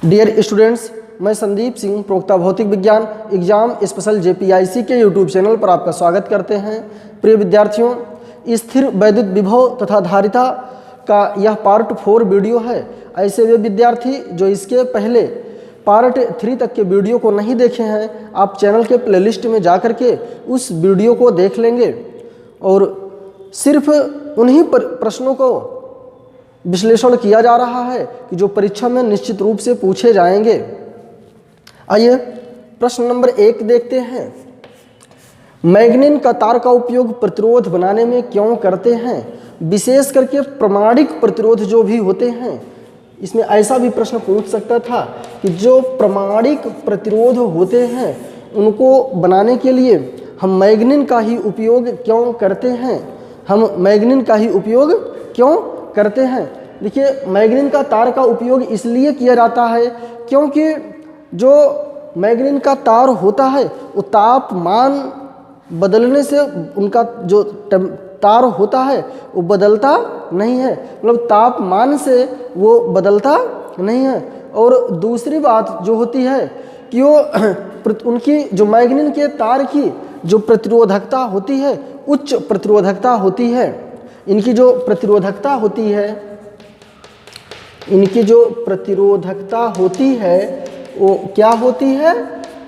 Dear students, मैं संदीप सिंह प्रोक्ता भौतिक विज्ञान एग्जाम स्पेशल JPIC के यूट्यूब चैनल पर आपका स्वागत करते हैं। प्रिय विद्यार्थियों, स्थिर वैद्युत विभव तथा धारिता का यह पार्ट 4 वीडियो है। ऐसे वे विद्यार्थी जो इसके पहले पार्ट 3 तक के वीडियो को नहीं देखे हैं, आप चैनल के प्लेलिस्ट में जा कर के उस वीडियो को देख लेंगे और सिर्फ उन्हीं प्रश्नों को विश्लेषण किया जा रहा है कि जो परीक्षा में निश्चित रूप से पूछे जाएंगे। आइए प्रश्न नंबर 1 देखते हैं। मैग्नीन का तार का उपयोग प्रतिरोध बनाने में क्यों करते हैं? विशेष करके प्रमाणिक प्रतिरोध जो भी होते हैं, इसमें ऐसा भी प्रश्न पूछ सकता था कि जो प्रमाणिक प्रतिरोध होते हैं उनको बनाने के लिए हम मैग्नीन का ही उपयोग क्यों करते हैं? हम मैग्नीन का ही उपयोग क्यों करते हैं? देखिए, मैग्नीन का तार का उपयोग इसलिए किया जाता है क्योंकि जो मैग्नीन का तार होता है वो तापमान बदलने से उनका जो तार होता है वो बदलता नहीं है, मतलब तापमान से वो बदलता नहीं है। और दूसरी बात जो होती है कि वो उनकी जो मैग्नीन के तार की जो प्रतिरोधकता होती है उच्च प्रतिरोधकता होती है। इनकी जो प्रतिरोधकता होती है, इनकी जो प्रतिरोधकता होती है वो क्या होती है?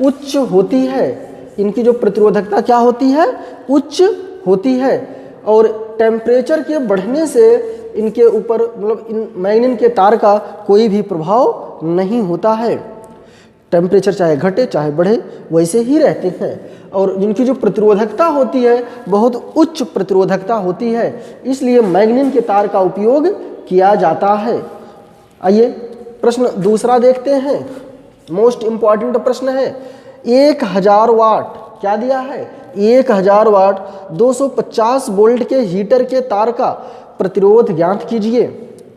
उच्च होती है। इनकी जो प्रतिरोधकता क्या होती है? उच्च होती है। और टेम्परेचर के बढ़ने से इनके ऊपर, मतलब इन मैग्नीन के तार का कोई भी प्रभाव नहीं होता है। टेम्परेचर चाहे घटे चाहे बढ़े वैसे ही रहते हैं। और इनकी जो प्रतिरोधकता होती है बहुत उच्च प्रतिरोधकता होती है, इसलिए मैग्नीन के तार का उपयोग किया जाता है। आइए प्रश्न दूसरा देखते हैं। मोस्ट इम्पॉर्टेंट प्रश्न है। 1000 वाट क्या दिया है? 1000 वाट 250 वोल्ट के हीटर के तार का प्रतिरोध ज्ञात कीजिए।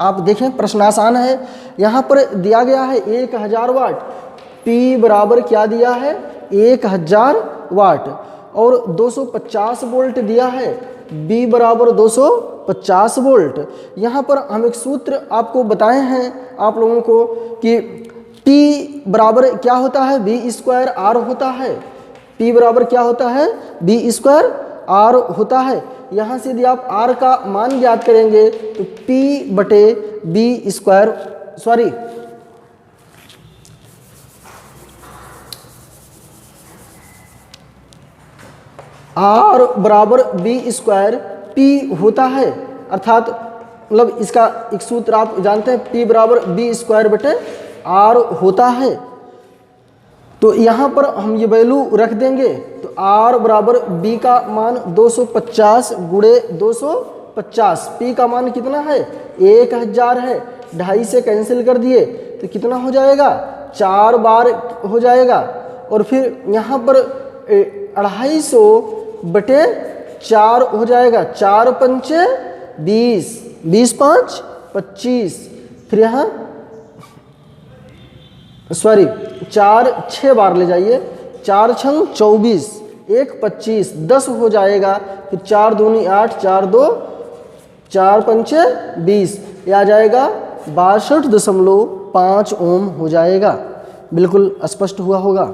आप देखें, प्रश्न आसान है। यहाँ पर दिया गया है 1000 वाट, P बराबर क्या दिया है? 1000 वाट, और 250 वोल्ट दिया है, B बराबर 250 वोल्ट। यहाँ पर हम एक सूत्र आपको बताए हैं आप लोगों को कि P बराबर क्या होता है? V² R होता है। P बराबर क्या होता है? V² R होता है। यहाँ से यदि आप R का मान ज्ञात करेंगे तो P बटे V², सॉरी R बराबर V² P होता है, अर्थात मतलब इसका एक सूत्र आप जानते हैं, P बराबर V² बटे R होता है। तो यहाँ पर हम ये वैल्यू रख देंगे तो R बराबर B का मान 250 गुणे 250, P का मान कितना है? 1000 है। 2.5 से कैंसिल कर दिए तो कितना हो जाएगा? 4 बार हो जाएगा। और फिर यहाँ पर 250 बटे 4 हो जाएगा। 4 पंचे 20, 20 5 25, फिर यहाँ सॉरी 4 6 बार ले जाइए, 4 छंग 24, 1 25, 10 हो जाएगा। फिर 4 दूनी 8, 4 2, 4 पंचे 20, ये आ जाएगा 62.5 ओम हो जाएगा। बिल्कुल स्पष्ट हुआ होगा।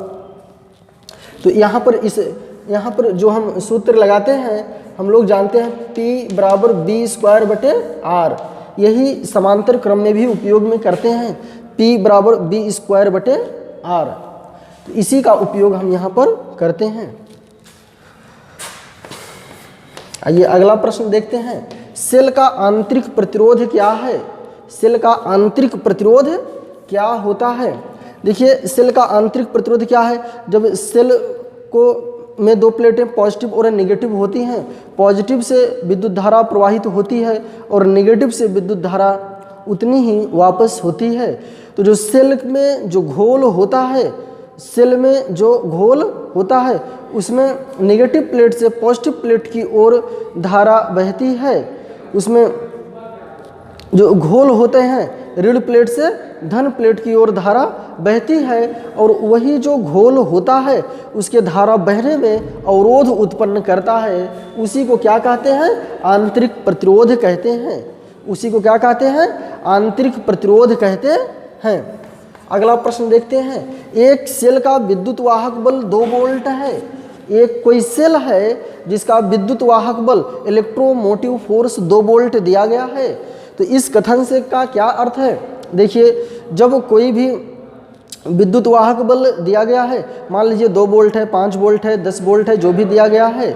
तो यहाँ पर जो हम सूत्र लगाते हैं, हम लोग जानते हैं P बराबर V² बटे R, यही समांतर क्रम में भी उपयोग में करते हैं। P बराबर V² बटे R, तो इसी का उपयोग हम यहाँ पर करते हैं। आइए अगला प्रश्न देखते हैं। सेल का आंतरिक प्रतिरोध क्या है? सेल का आंतरिक प्रतिरोध क्या होता है? देखिए, सेल का आंतरिक प्रतिरोध क्या है? जब सेल को में 2 प्लेटें पॉजिटिव और नेगेटिव होती हैं, पॉजिटिव से विद्युत धारा प्रवाहित होती है और नेगेटिव से विद्युत धारा उतनी ही वापस होती है। तो जो सेल में जो घोल होता है, सेल में जो घोल होता है उसमें नेगेटिव प्लेट से पॉजिटिव प्लेट की ओर धारा बहती है। उसमें जो घोल होते हैं ऋण प्लेट से धन प्लेट की ओर धारा बहती है, और वही जो घोल होता है उसके धारा बहने में अवरोध उत्पन्न करता है। उसी को क्या कहते हैं? आंतरिक प्रतिरोध कहते हैं। उसी को क्या कहते हैं? आंतरिक प्रतिरोध कहते हैं। अगला प्रश्न देखते हैं, एक सेल का विद्युत वाहक बल 2 वोल्ट है। एक कोई सेल है जिसका विद्युत वाहक बल इलेक्ट्रोमोटिव फोर्स 2 वोल्ट दिया गया है। तो इस कथन से का क्या अर्थ है? देखिए, जब कोई भी विद्युत वाहक बल दिया गया है, मान लीजिए 2 वोल्ट है, 5 वोल्ट है, 10 वोल्ट है, जो भी दिया गया है,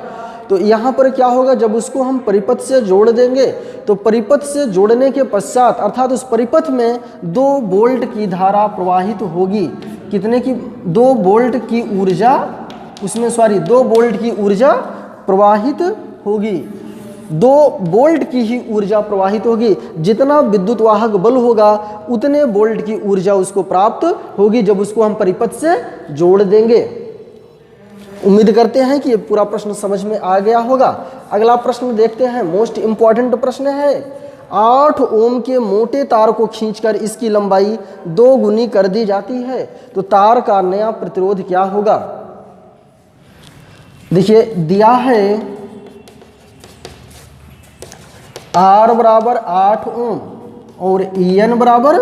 तो यहाँ पर क्या होगा, जब उसको हम परिपथ से जोड़ देंगे तो परिपथ से जोड़ने के पश्चात अर्थात उस परिपथ में 2 वोल्ट की धारा प्रवाहित होगी। कितने की? 2 वोल्ट की ऊर्जा उसमें 2 वोल्ट की ऊर्जा प्रवाहित होगी। 2 वोल्ट की ही ऊर्जा प्रवाहित होगी। जितना विद्युत वाहक बल होगा उतने वोल्ट की ऊर्जा उसको प्राप्त होगी जब उसको हम परिपथ से जोड़ देंगे। उम्मीद करते हैं कि ये पूरा प्रश्न समझ में आ गया होगा। अगला प्रश्न देखते हैं, मोस्ट इंपॉर्टेंट प्रश्न है। 8 ओम के मोटे तार को खींचकर इसकी लंबाई 2 गुनी कर दी जाती है, तो तार का नया प्रतिरोध क्या होगा? देखिए, दिया है R बराबर 8 ओम और En बराबर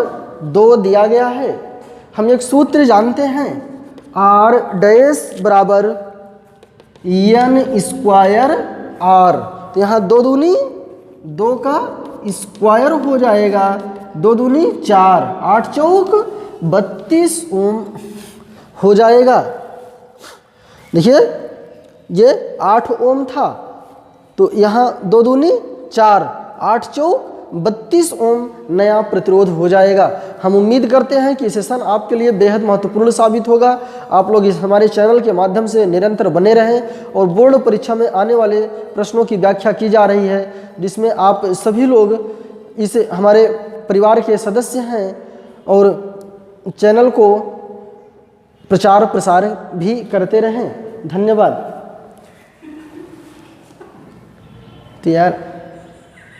2 दिया गया है। हम एक सूत्र जानते हैं, R डैश बराबर N स्क्वायर R। तो यहाँ 2 दूनी 2 का स्क्वायर हो जाएगा, 2 दूनी 4, 8 चौक 32 ओम हो जाएगा। देखिए, ये 8 ओम था, तो यहाँ 2 दूनी 4, 8 चौक 32 ओम नया प्रतिरोध हो जाएगा। हम उम्मीद करते हैं कि सेशन आपके लिए बेहद महत्वपूर्ण साबित होगा। आप लोग इस हमारे चैनल के माध्यम से निरंतर बने रहें और बोर्ड परीक्षा में आने वाले प्रश्नों की व्याख्या की जा रही है, जिसमें आप सभी लोग इस हमारे परिवार के सदस्य हैं और चैनल को प्रचार प्रसार भी करते रहें। धन्यवाद। तो यार